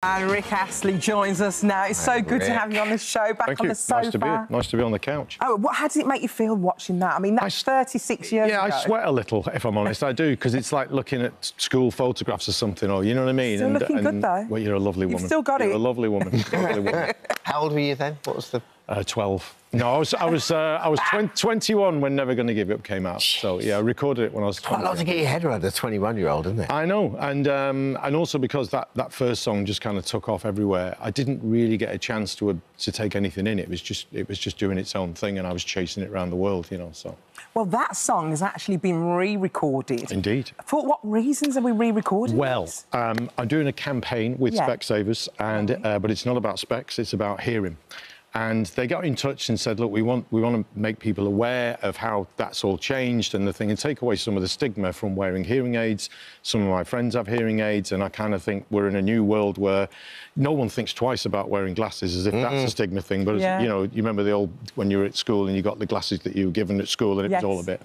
And Rick Astley joins us now. It's so good to have you on the show, back on the sofa. Nice to be on the couch. Oh, how does it make you feel watching that? I mean, that's 36 years ago. Yeah, I sweat a little, if I'm honest. I do, because it's like looking at school photographs or something, or you know what I mean? Still looking good, though. Well, you're a lovely woman. You've still got it. You're a lovely woman. Lovely woman. How old were you then? What was the... 12. No, I was 21 when Never Gonna Give Up came out. So yeah, I recorded it when I was 20. Quite a lot to get your head around a 21-year-old, isn't it? I know, and also because that first song just kind of took off everywhere, I didn't really get a chance to take anything in. It was just doing its own thing, and I was chasing it around the world, you know. So. Well, that song has actually been re-recorded. Indeed. For what reasons are we re-recording? Well, I'm doing a campaign with Specsavers, and but it's not about specs; it's about hearing. And they got in touch and said, look, we want to make people aware of how that's all changed and the thing, and take away some of the stigma from wearing hearing aids. Some of my friends have hearing aids, and I kind of think we're in a new world where no one thinks twice about wearing glasses, as if that's a stigma thing. But, as, you know, you remember the old, when you were at school and you got the glasses that you were given at school, and it was all a bit.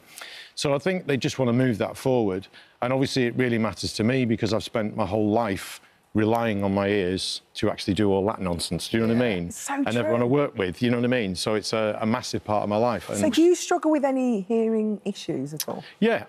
So I think they just want to move that forward. And obviously it really matters to me because I've spent my whole life relying on my ears to actually do all that nonsense, do you know what I mean? So and everyone I work with, you know what I mean? So it's a massive part of my life. So do you struggle with any hearing issues at all? Yeah,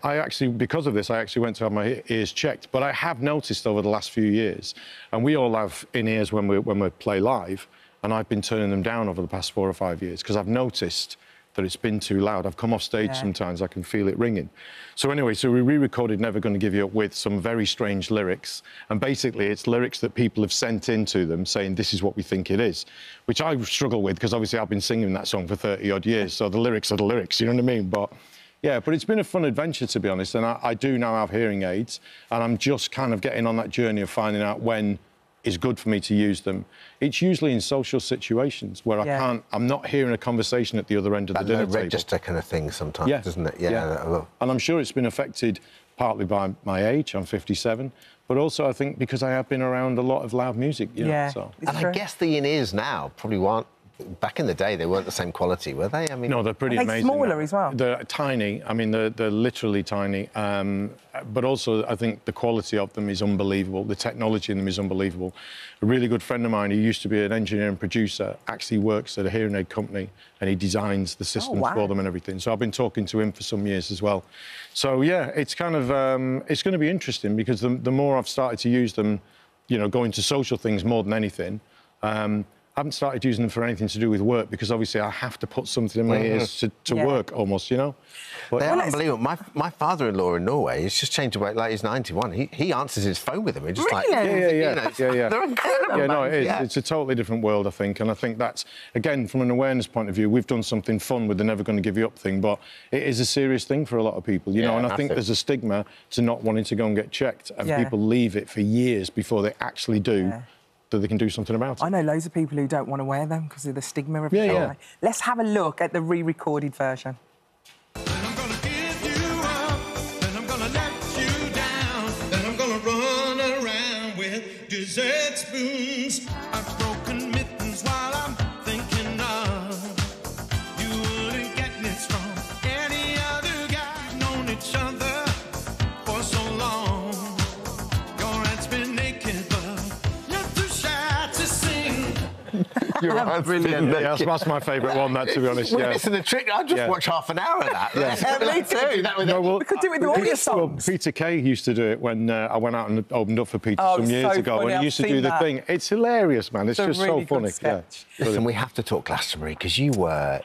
because of this, I actually went to have my ears checked. But I have noticed over the last few years, and we all have in-ears when we play live, and I've been turning them down over the past 4 or 5 years because I've noticed that it's been too loud. I've come off stage sometimes, I can feel it ringing. So anyway, so we re-recorded Never Gonna Give You Up with some very strange lyrics. And basically, it's lyrics that people have sent in to them saying, this is what we think it is, which I struggle with because obviously I've been singing that song for 30-odd years, so the lyrics are the lyrics, you know what I mean? But yeah, but it's been a fun adventure, to be honest, and I do now have hearing aids, and I'm just kind of getting on that journey of finding out when is good for me to use them. It's usually in social situations where I'm not hearing a conversation at the other end of the dinner table. Register kind of thing sometimes, doesn't it? Yeah. And I'm sure it's been affected partly by my age, I'm 57, but also I think because I have been around a lot of loud music, you know, so. And I guess the in-ears now probably weren't, back in the day, they weren't the same quality, were they? I mean, no, they're pretty amazing. They're smaller as well. They're tiny. I mean, they're literally tiny. But also, I think the quality of them is unbelievable. The technology in them is unbelievable. A really good friend of mine who used to be an engineer and producer actually works at a hearing aid company, and he designs the systems for them and everything. So I've been talking to him for some years as well. So yeah, it's kind of it's going to be interesting because the more I've started to use them, you know, going to social things more than anything. I haven't started using them for anything to do with work because obviously I have to put something in my ears to work almost, you know. But they're unbelievable. My father-in-law in Norway, he's just changed away, like he's 91. He answers his phone with them. It's just like, yeah. They're incredible. Yeah, no, it's a totally different world, I think, and I think that's, again, from an awareness point of view, we've done something fun with the Never Gonna Give You Up thing, but it is a serious thing for a lot of people, you know, and I think there's a stigma to not wanting to go and get checked, and people leave it for years before they actually do. That they can do something about it. I know loads of people who don't want to wear them because of the stigma of it. Let's have a look at the re-recorded version. I'm gonna give you up, then I'm gonna let you down, then I'm gonna run around with dessert spoons. I've broken mittens while I'm thinking of you wouldn't get this from any other guy. We've known each other for so long. Your aunt's been naked, but Brilliant. That's my favourite one, that, to be honest. We're missing the trick. I'll just watch half an hour of that. Me too. We could do it with all your songs. Peter Kay used to do it when I went out and opened up for Peter some years ago, and he used to do the thing. It's hilarious, man. It's just so funny. Listen, we have to talk Glastonbury because you were.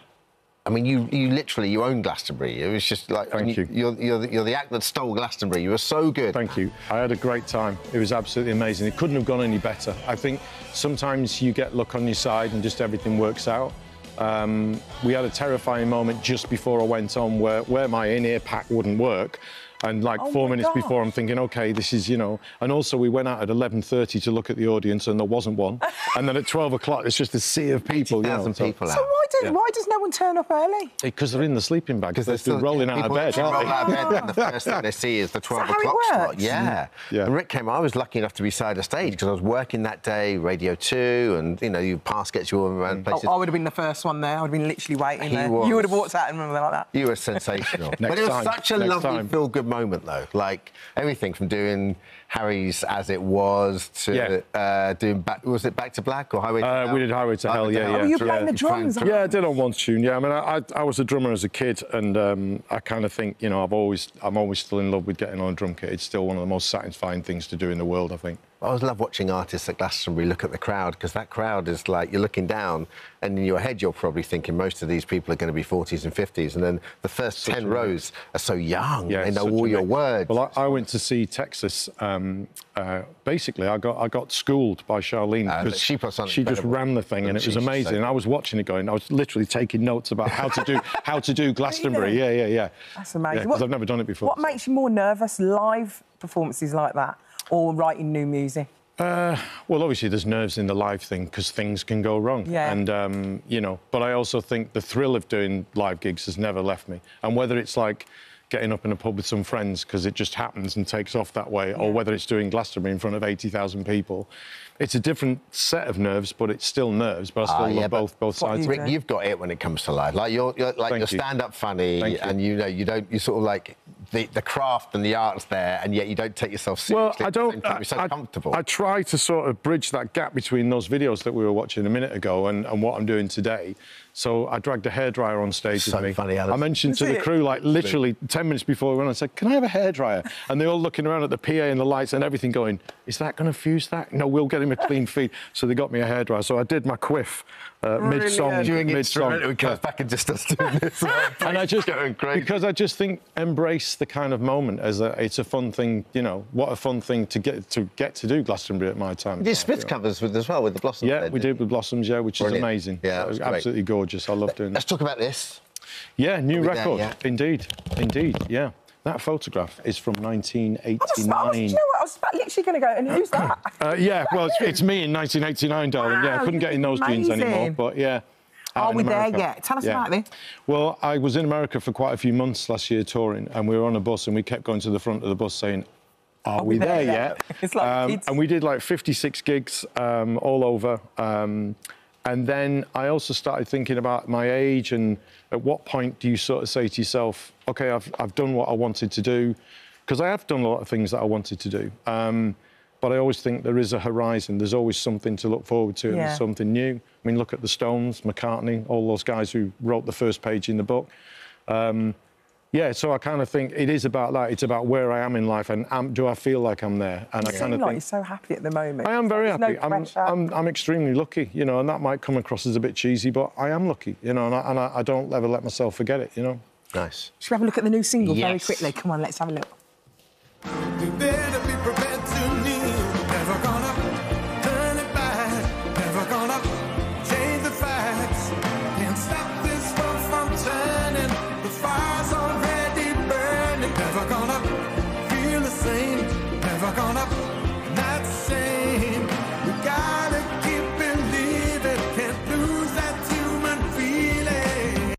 I mean, you literally, you own Glastonbury. It was just like... Thank you. You're the act that stole Glastonbury. You were so good. Thank you. I had a great time. It was absolutely amazing. It couldn't have gone any better. I think sometimes you get luck on your side and just everything works out. We had a terrifying moment just before I went on where my in-ear pack wouldn't work. And like 4 minutes before, I'm thinking, OK, this is, you know... And also, we went out at 11:30 to look at the audience, and there wasn't one. And then at 12 o'clock, it's just a sea of people, you know. People out. So why does no one turn up early? Because they're in the sleeping bag. Because they're still rolling out of bed, aren't they? Roll out of bed, and the first thing they see is the 12 o'clock slot. Yeah. And Rick came... I was lucky enough to be side of stage because I was working that day, Radio 2, and, you know, your pass gets you all around places. I would have been the first one there. I would have been literally waiting there. You would have walked out and remember like that. You were sensational. But it was such a lovely, feel-good moment, though? Like, everything from doing Harry's As It Was to doing was it Back to Black or Highway to Hell? We did Highway to Hell, yeah. Oh, you playing the drums? Yeah, I did on one tune, yeah. I mean, I was a drummer as a kid, and I kind of think, you know, I'm always still in love with getting on a drum kit. It's still one of the most satisfying things to do in the world, I think. I always love watching artists at Glastonbury look at the crowd, because that crowd is like, you're looking down and in your head you're probably thinking most of these people are going to be 40s and 50s, and then the first 10 rows are so young, they know all your words. Well, I went to see Texas. Basically, I got schooled by Charlene because she just ran the thing, and it was amazing. And I was watching it going, I was literally taking notes about how to do Glastonbury. Really? Yeah. That's amazing. Because I've never done it before. What makes you more nervous, live performances like that, or writing new music? Well, obviously there's nerves in the live thing because things can go wrong. Yeah. And, you know, but I also think the thrill of doing live gigs has never left me. And whether it's like getting up in a pub with some friends because it just happens and takes off that way, or whether it's doing Glastonbury in front of 80,000 people, it's a different set of nerves, but it's still nerves. But I still love both sides. Rick, you've got it when it comes to live. Like you're stand-up funny, and you sort of like the craft and the art's there, and yet you don't take yourself seriously. Well, You're so comfortable. I try to sort of bridge that gap between those videos that we were watching a minute ago and what I'm doing today. So I dragged a hairdryer on stage with me. Funny, Alison. I mentioned to the crew, like, literally 10 minutes before we went on, I said, can I have a hairdryer? And they're all looking around at the PA and the lights and everything going, is that going to fuse that? No, we'll get him a clean feed. So they got me a hairdryer. So I did my quiff mid-song. It comes back and just does doing this. And I just, going crazy. because I just think embrace the kind of moment as it's a fun thing, you know, what a fun thing to get to do Glastonbury at my time. You did Smith covers as well with the Blossoms. Yeah, we did with Blossoms, which is amazing. Yeah, it was absolutely gorgeous. I loved doing that. Let's talk about this. Yeah, new record. Indeed, yeah. That photograph is from 1989. You know what? I was literally going to go, and who's that? Yeah, well, it's me in 1989, darling. Yeah, I couldn't get in those jeans anymore, but yeah. Are we there yet? Tell us about this. Well, I was in America for quite a few months last year touring, and we were on a bus, and we kept going to the front of the bus saying, are we there yet? It's like kids. And we did like 56 gigs all over. And then I also started thinking about my age, and at what point do you sort of say to yourself, OK, I've done what I wanted to do, because I have done a lot of things that I wanted to do. But I always think there is a horizon. There's always something to look forward to, and there's something new. I mean, look at the Stones, McCartney, all those guys who wrote the first page in the book. Yeah, so I kind of think it is about that. It's about where I am in life, and do I feel like I'm there? And I kind of think you're so happy at the moment. I am very happy. No I'm extremely lucky, you know, and that might come across as a bit cheesy, but I am lucky, you know, and I don't ever let myself forget it, you know. Nice. Should we have a look at the new single very quickly? Come on, let's have a look. You better be prepared to kneel. Never gonna turn it back. Never gonna change the facts. Can't stop this world from turning. The fire's already burning. Never gonna feel the same. Never gonna not the same. We gotta keep believing. Can't lose that human feeling.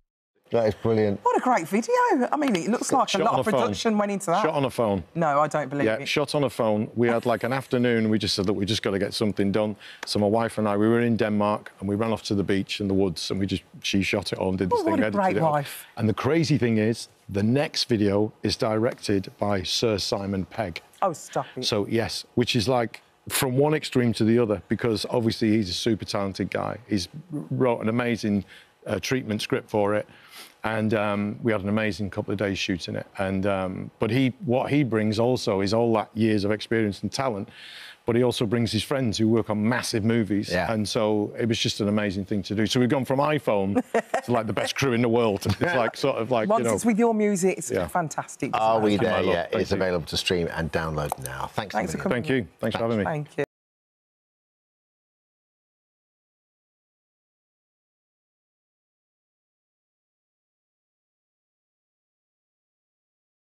That is brilliant. What a great video. I mean, it looks like a lot of production went into that. Shot on a phone. No, I don't believe it. Yeah, shot on a phone. We had like an afternoon, and we just said, look, we just got to get something done. So my wife and I, we were in Denmark, and we ran off to the beach in the woods, and she shot it all and did this thing. What a great wife. And the crazy thing is, the next video is directed by Sir Simon Pegg. Oh, stop it. So, yes, which is like from one extreme to the other, because obviously he's a super talented guy. He's wrote an amazing treatment script for it. And we had an amazing couple of days shooting it. And but what he brings also is all that years of experience and talent. But he also brings his friends who work on massive movies. Yeah. And so it was just an amazing thing to do. So we've gone from iPhone to like the best crew in the world. It's like sort of like, once it's with your music, it's fantastic. Are we there yet? It's available to stream and download now. Thanks for coming. Thank you. Thanks for having me. Thank you.